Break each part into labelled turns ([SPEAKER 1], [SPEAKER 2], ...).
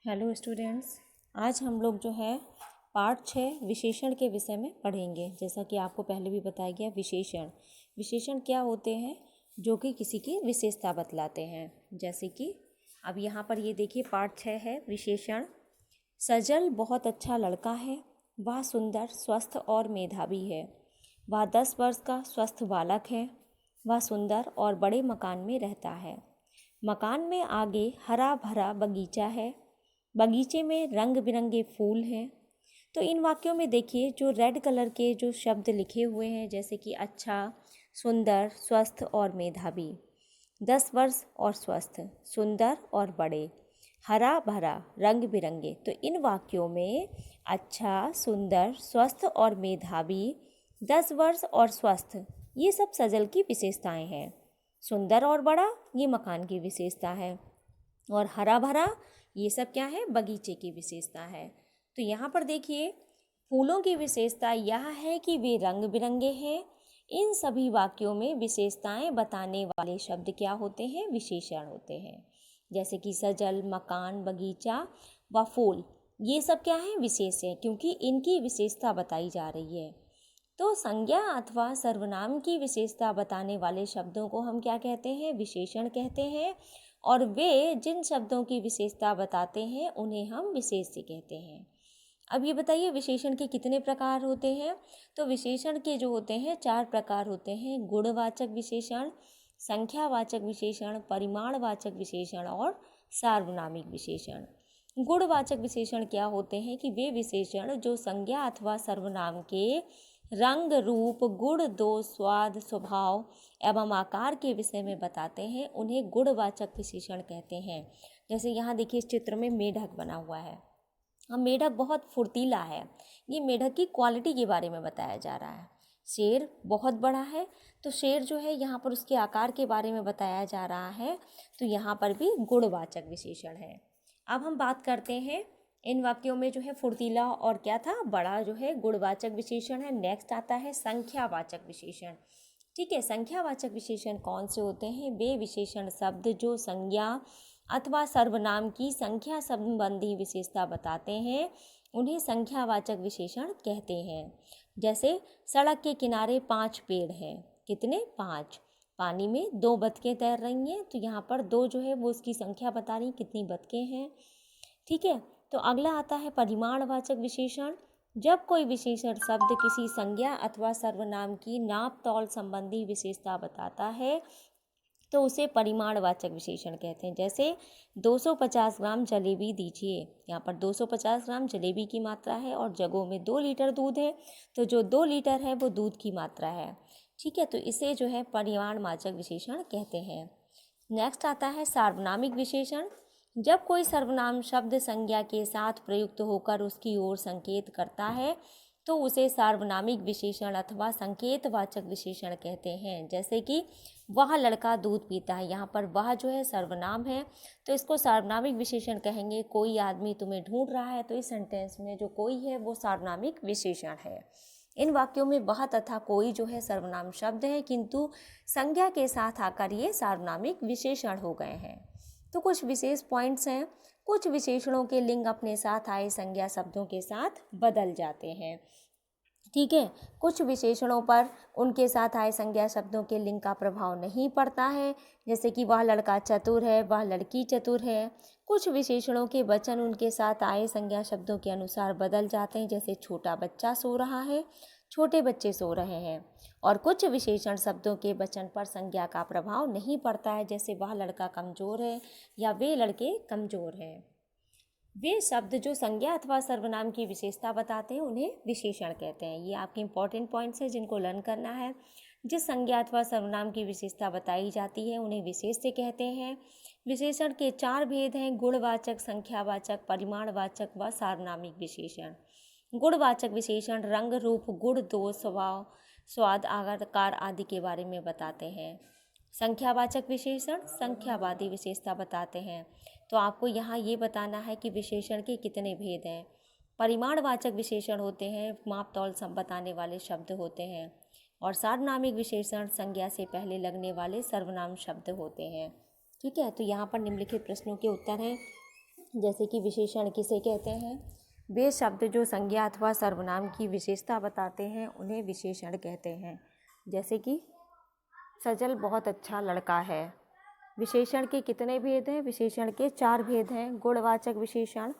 [SPEAKER 1] Hello students, आज हम लोग जो है पार्ट 6 विशेषण के विषय में पढ़ेंगे। जैसा कि आपको पहले भी बताया गया, विशेषण क्या होते हैं जो कि किसी की विशेषता बतलाते हैं। जैसे कि अब यहाँ पर ये देखिए पार्ट 6 है विशेषण। सजल बहुत अच्छा लड़का है, वह सुंदर, स्वस्थ और मेधावी है। वह 10 वर्ष का स्वस्थ बालक है। वह सुंदर और बड़े मकान में रहता है। मकान में आगे हरा भरा बगीचा है। बगीचे में रंग बिरंगे फूल हैं। तो इन वाक्यों में देखिए जो रेड कलर के जो शब्द लिखे हुए हैं, जैसे कि अच्छा, सुंदर, स्वस्थ और मेधावी। 10 वर्ष और स्वस्थ, सुंदर और बड़े, हरा भरा, रंग बिरंगे। तो इन वाक्यों में अच्छा, सुंदर, स्वस्थ और मेधावी, 10 वर्ष और स्वस्थ, ये सब सजल की विशेषताएं हैं। सुंदर और बड़ा ये मकान की विशेषता है, और हरा भरा ये सब क्या है, बगीचे की विशेषता है। तो यहाँ पर देखिए फूलों की विशेषता यह है कि वे रंग बिरंगे हैं। इन सभी वाक्यों में विशेषताएं बताने वाले शब्द क्या होते हैं, विशेषण होते हैं। जैसे कि सजल, मकान, बगीचा व फूल, ये सब क्या है, विशेष है, क्योंकि इनकी विशेषता बताई जा रही है। तो संज्ञा अथवा सर्वनाम की विशेषता बताने वाले शब्दों को हम क्या कहते हैं, विशेषण कहते हैं। और वे जिन शब्दों की विशेषता बताते हैं उन्हें हम विशेष्य कहते हैं। अब ये बताइए विशेषण के कितने प्रकार होते हैं। तो विशेषण के जो होते हैं 4 प्रकार होते हैं: गुणवाचक विशेषण, संख्यावाचक विशेषण, परिमाणवाचक विशेषण और सार्वनामिक विशेषण। गुणवाचक विशेषण क्या होते हैं कि वे विशेषण जो संज्ञा अथवा सर्वनाम के रंग, रूप, गुण, दोष, स्वाद, स्वभाव एवं आकार के विषय में बताते हैं उन्हें गुणवाचक विशेषण कहते हैं। जैसे यहाँ देखिए इस चित्र में मेढक बना हुआ है। अब मेढक बहुत फुर्तीला है, ये मेढक की क्वालिटी के बारे में बताया जा रहा है। शेर बहुत बड़ा है, तो शेर जो है यहाँ पर उसके आकार के बारे में बताया जा रहा है। तो यहाँ पर भी गुणवाचक विशेषण है। अब हम बात करते हैं इन वाक्यों में जो है फुर्तीला और क्या था, बड़ा, जो है गुणवाचक विशेषण है। नेक्स्ट आता है संख्यावाचक विशेषण। ठीक है, संख्यावाचक विशेषण कौन से होते हैं, वे विशेषण शब्द जो संज्ञा अथवा सर्वनाम की संख्या संबंधी विशेषता बताते हैं उन्हें संख्यावाचक विशेषण कहते हैं। जैसे सड़क के किनारे 5 पेड़ हैं। कितने, 5। पानी में 2 बतखें तैर रही हैं, तो यहाँ पर 2 जो है वो उसकी संख्या बता रही कितनी बतखें हैं। ठीक है, तो अगला आता है परिमाणवाचक विशेषण। जब कोई विशेषण शब्द किसी संज्ञा अथवा सर्वनाम की नाप तौल संबंधी विशेषता बताता है तो उसे परिमाणवाचक विशेषण कहते हैं। जैसे 250 ग्राम जलेबी दीजिए। यहाँ पर 250 ग्राम जलेबी की मात्रा है और जगों में 2 लीटर दूध है, तो जो 2 लीटर है वो दूध की मात्रा है। ठीक है, तो इसे जो है परिमाणवाचक विशेषण कहते हैं। नेक्स्ट आता है सार्वनामिक विशेषण। जब कोई सर्वनाम शब्द संज्ञा के साथ प्रयुक्त होकर उसकी ओर संकेत करता है तो उसे सार्वनामिक विशेषण अथवा संकेतवाचक विशेषण कहते हैं। जैसे कि वह लड़का दूध पीता है, यहाँ पर वह जो है सर्वनाम है, तो इसको सार्वनामिक विशेषण कहेंगे। कोई आदमी तुम्हें ढूंढ रहा है, तो इस सेंटेंस में जो कोई है वो सार्वनामिक विशेषण है। इन वाक्यों में वह तथा कोई जो है सर्वनाम शब्द है, किंतु संज्ञा के साथ आकर ये सार्वनामिक विशेषण हो गए हैं। तो कुछ विशेष पॉइंट्स हैं। कुछ विशेषणों के लिंग अपने साथ आए संज्ञा शब्दों के साथ बदल जाते हैं। ठीक है, कुछ विशेषणों पर उनके साथ आए संज्ञा शब्दों के लिंग का प्रभाव नहीं पड़ता है। जैसे कि वह लड़का चतुर है, वह लड़की चतुर है। कुछ विशेषणों के वचन उनके साथ आए संज्ञा शब्दों के अनुसार बदल जाते हैं। जैसे छोटा बच्चा सो रहा है, छोटे बच्चे सो रहे हैं। और कुछ विशेषण शब्दों के वचन पर संज्ञा का प्रभाव नहीं पड़ता है। जैसे वह लड़का कमज़ोर है या वे लड़के कमज़ोर हैं। वे शब्द जो संज्ञा अथवा सर्वनाम की विशेषता बताते हैं उन्हें विशेषण कहते हैं। ये आपके इंपॉर्टेंट पॉइंट्स हैं जिनको लर्न करना है। जिस संज्ञा अथवा सर्वनाम की विशेषता बताई जाती है उन्हें विशेष्य कहते हैं। विशेषण के 4 भेद हैं: गुणवाचक, संख्यावाचक, परिमाणवाचक व सार्वनामिक विशेषण। गुणवाचक विशेषण रंग, रूप, गुण, दोष, स्वभाव, स्वाद, आकार आदि के बारे में बताते हैं। संख्यावाचक विशेषण संख्यावादी विशेषता बताते हैं। तो आपको यहाँ ये बताना है कि विशेषण के कितने भेद हैं। परिमाणवाचक विशेषण होते हैं, माप तौल सब बताने वाले शब्द होते हैं। और सार्वनामिक विशेषण संज्ञा से पहले लगने वाले सर्वनाम शब्द होते हैं। ठीक है, तो यहाँ पर निम्नलिखित प्रश्नों के उत्तर हैं। जैसे कि विशेषण किसे कहते हैं? वे शब्द जो संज्ञा अथवा सर्वनाम की विशेषता बताते हैं उन्हें विशेषण कहते हैं। जैसे कि सजल बहुत अच्छा लड़का है। विशेषण के कितने भेद हैं? विशेषण के 4 भेद हैं। गुणवाचक विशेषण,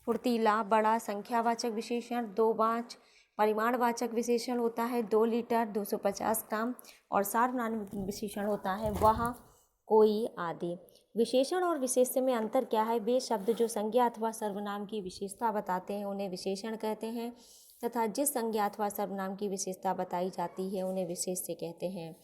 [SPEAKER 1] फुर्तीला, बड़ा, संख्यावाचक विशेषण, दो बाँच, परिमाणवाचक विशेषण होता है 2 लीटर 250 ग्राम, और सार्वनामिक विशेषण होता है वह, कोई आदि। विशेषण और विशेष्य में अंतर क्या है? वे शब्द जो संज्ञा अथवा सर्वनाम की विशेषता बताते हैं उन्हें विशेषण कहते हैं, तथा जिस संज्ञा अथवा सर्वनाम की विशेषता बताई जाती है उन्हें विशेष्य कहते हैं।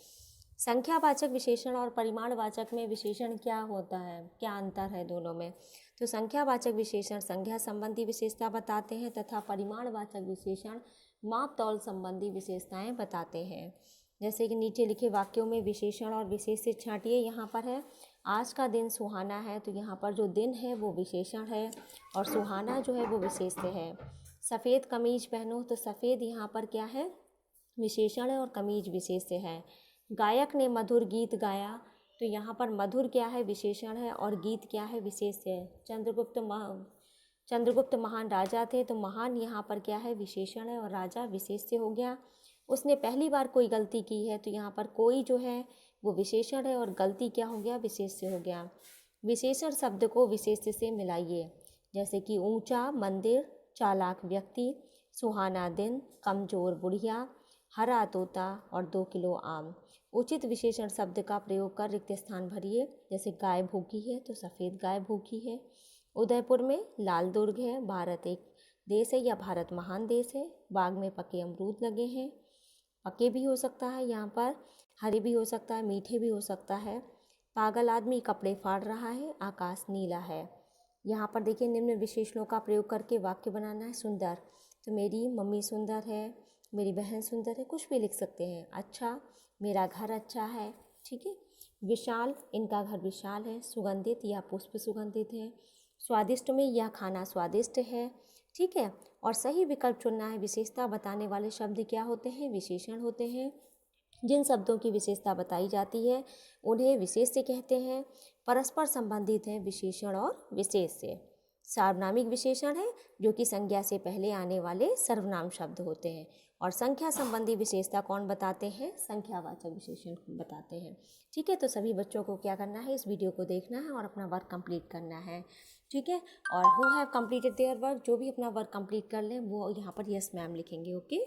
[SPEAKER 1] संख्यावाचक विशेषण और परिमाणवाचक में विशेषण क्या होता है? क्या अंतर है दोनों में? तो संख्यावाचक विशेषण संख्या संबंधी विशेषता बताते हैं तथा परिमाणवाचक विशेषण माप तौल संबंधी विशेषताएं बताते हैं। जैसे कि नीचे लिखे वाक्यों में विशेषण और विशेष्य छांटिए। यहाँ पर है आज का दिन सुहाना है, तो यहाँ पर जो दिन है वो विशेषण है और सुहाना जो है वो विशेष्य है। सफ़ेद कमीज पहनो, तो सफ़ेद यहाँ पर क्या है? विशेषण है और कमीज विशेष्य है। गायक ने मधुर गीत गाया, तो यहाँ पर मधुर क्या है? विशेषण है और गीत क्या है? विशेष्य है। चंद्रगुप्त महान राजा थे, तो महान यहाँ पर क्या है? विशेषण है और राजा विशेष्य हो गया। उसने पहली बार कोई गलती की है, तो यहाँ पर कोई जो है वो विशेषण है और गलती क्या हो गया? विशेष्य हो गया। विशेषण शब्द को विशेष्य से मिलाइए। जैसे कि ऊंचा मंदिर, चालाक व्यक्ति, सुहाना दिन, कमजोर बुढ़िया, हरा तोता और 2 किलो आम। उचित विशेषण शब्द का प्रयोग कर रिक्त स्थान भरिए। जैसे गाय भूखी है, तो सफ़ेद गाय भूखी है। उदयपुर में लाल दुर्ग है। भारत एक देश है या भारत महान देश है। बाग में पके अमरूद लगे हैं। पके भी हो सकता है, यहाँ पर हरे भी हो सकता है, मीठे भी हो सकता है। पागल आदमी कपड़े फाड़ रहा है, आकाश नीला है। यहाँ पर देखिए निम्न विशेषणों का प्रयोग करके वाक्य बनाना है। सुंदर, तो मेरी मम्मी सुंदर है, मेरी बहन सुंदर है, कुछ भी लिख सकते हैं। अच्छा, मेरा घर अच्छा है। ठीक है। विशाल, इनका घर विशाल है। सुगंधित, यह पुष्प सुगंधित है। स्वादिष्ट में यह खाना स्वादिष्ट है। ठीक है। और सही विकल्प चुनना है। विशेषता बताने वाले शब्द क्या होते हैं? विशेषण होते हैं। जिन शब्दों की विशेषता बताई जाती है उन्हें विशेष्य कहते हैं। परस्पर संबंधित हैं विशेषण और विशेष्य। सार्वनामिक विशेषण है जो कि संज्ञा से पहले आने वाले सर्वनाम शब्द होते हैं, और संख्या संबंधी विशेषता कौन बताते हैं? संख्यावाचक विशेषण बताते हैं। ठीक है। तो सभी बच्चों को क्या करना है? इस वीडियो को देखना है और अपना वर्क कंप्लीट करना है। ठीक है। और who have completed their work, जो भी अपना वर्क कंप्लीट कर लें वो यहाँ पर यस मैम लिखेंगे। ओके।